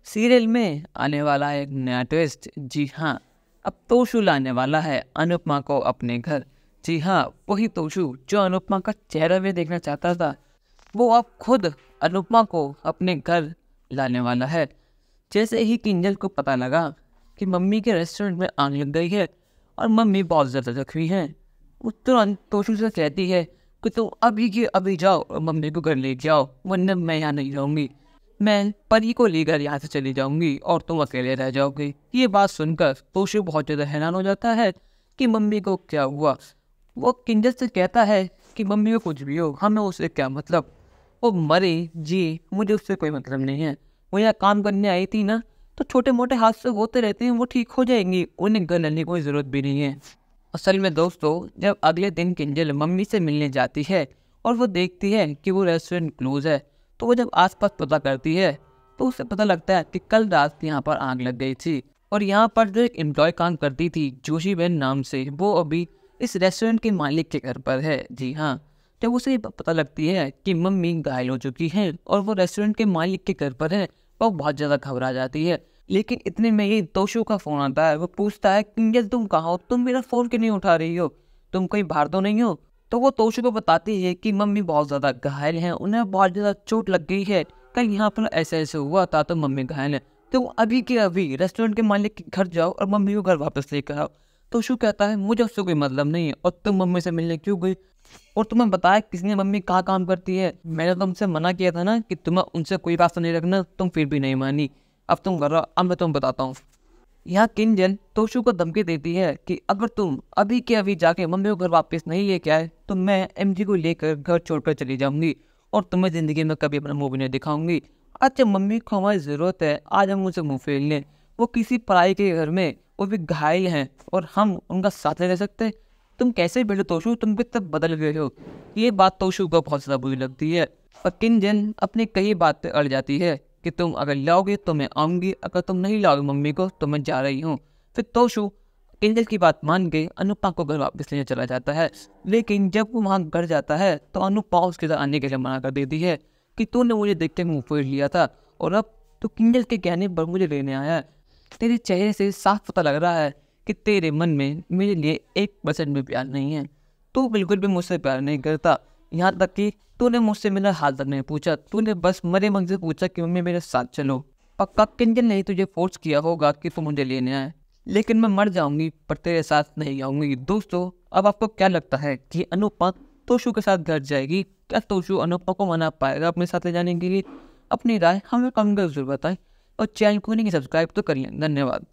Serial में आने वाला है एक नया ट्विस्ट। जी हाँ, अब तोशु लाने वाला है अनुपमा को अपने घर। जी हाँ, वही तोशु जो अनुपमा का चेहरा भी देखना चाहता था, वो अब खुद अनुपमा को अपने घर लाने वाला है। जैसे ही किंजल को पता लगा कि मम्मी के रेस्टोरेंट में आग लग गई है और मम्मी बहुत ज़्यादा जख्मी है, वो तुरंत तोशु से कहती है कि तुम अभी के अभी जाओ और मम्मी को घर ले जाओ, वरना मैं यहाँ नहीं रहूँगी। मैं परी को लेकर यहाँ से चली जाऊंगी और तुम अकेले रह जाओगे। ये बात सुनकर तोशु बहुत ज़्यादा हैरान हो जाता है कि मम्मी को क्या हुआ। वो किंजल से कहता है कि मम्मी को कुछ भी हो, हमें उससे क्या मतलब, वो मरे जी, मुझे उससे कोई मतलब नहीं है। वो यहाँ काम करने आई थी ना, तो छोटे मोटे हादसे होते रहते हैं, वो ठीक हो जाएंगी, उन्हें घर लाने की कोई ज़रूरत भी नहीं है। असल में दोस्तों, जब अगले दिन किंजल मम्मी से मिलने जाती है और वो देखती है कि वो रेस्टोरेंट क्लोज है, तो वो जब आसपास पता करती है तो उसे पता लगता है कि कल रात यहाँ पर आग लग गई थी और यहाँ पर जो एक एम्प्लॉय काम करती थी जोशी बहन नाम से, वो अभी इस रेस्टोरेंट के मालिक के घर पर है। जी हाँ, जब उसे पता लगती है कि मम्मी घायल हो चुकी है और वो रेस्टोरेंट के मालिक के घर पर है, वो बहुत ज़्यादा घबरा जाती है। लेकिन इतने में ही तोशु का फ़ोन आता है। वो पूछता है किंजल तुम कहाँ हो, तुम मेरा फ़ोन क्यों नहीं उठा रही हो, तुम कहीं बाहर तो नहीं हो। तो वो तोशु को बताती है कि मम्मी बहुत ज़्यादा घायल हैं, उन्हें बहुत ज़्यादा चोट लग गई है, कल यहाँ पर ऐसे ऐसे हुआ था तो मम्मी घायल है, तो अभी के अभी रेस्टोरेंट के मालिक के घर जाओ और मम्मी को घर वापस लेकर आओ। तोशु कहता है मुझे उससे कोई मतलब नहीं है और तुम मम्मी से मिलने क्यों गई, और तुम्हें बताया किसने मम्मी कहाँ काम करती है, मैंने तुमसे मना किया था ना कि तुम्हें उनसे कोई रास्ता नहीं रखना, तुम फिर भी नहीं मानी, अब तुम कर रहा, अब मैं तुम्हें बताता हूँ। यहाँ किंजल तोशु को धमकी देती है कि अगर तुम अभी के अभी जाके मम्मी को घर वापस नहीं लेके आए तो मैं एमजी को लेकर घर छोड़कर चली जाऊंगी और तुम्हें ज़िंदगी में कभी अपना मुंह भी नहीं दिखाऊंगी। आज जब मम्मी को हमारी ज़रूरत है, आज हम उनसे मुँह फेर लें, वो किसी पराई के घर में, वो भी घायल हैं और हम उनका साथ नहीं रह सकते। तुम कैसे बैठे तोशु, तुम भी तब बदल गए हो। ये बात तोशु को बहुत ज़्यादा बुरी लगती है और किंजल अपनी कई बात पे अड़ जाती है कि तुम अगर लाओगे तो मैं आऊँगी, अगर तुम नहीं लाओगे मम्मी को तो मैं जा रही हूँ। फिर तोशु किंजल की बात मान के अनुपमा को घर वापस लेने चला जाता है। लेकिन जब वो वहाँ घर जाता है तो अनुपमा उसके साथ आने के लिए मना कर देती है कि तूने मुझे देख के मुँह फेर लिया था और अब तो किंजल के कहने पर मुझे लेने आया है। तेरे चेहरे से साफ पता लग रहा है कि तेरे मन में मेरे लिए 1% भी प्यार नहीं है, तू बिल्कुल भी मुझसे प्यार नहीं करता। यहाँ तक कि तूने मुझसे मेरा हाल तक नहीं पूछा, तूने बस मरे मन से पूछा कि मम्मी मेरे साथ चलो। पक्का किंजल ने तुझे फोर्स किया होगा कि तू मुझे लेने आए, लेकिन मैं मर जाऊंगी पर तेरे साथ नहीं आऊंगी। दोस्तों, अब आपको क्या लगता है कि अनुपमा तोशु के साथ घर जाएगी? क्या तोशु अनुपमा को मना पाएगा अपने साथ ले जाने के लिए? अपनी राय हमें कमेंट कर जरूर बताएं और चैनल को नहीं सब्सक्राइब तो करिए। धन्यवाद।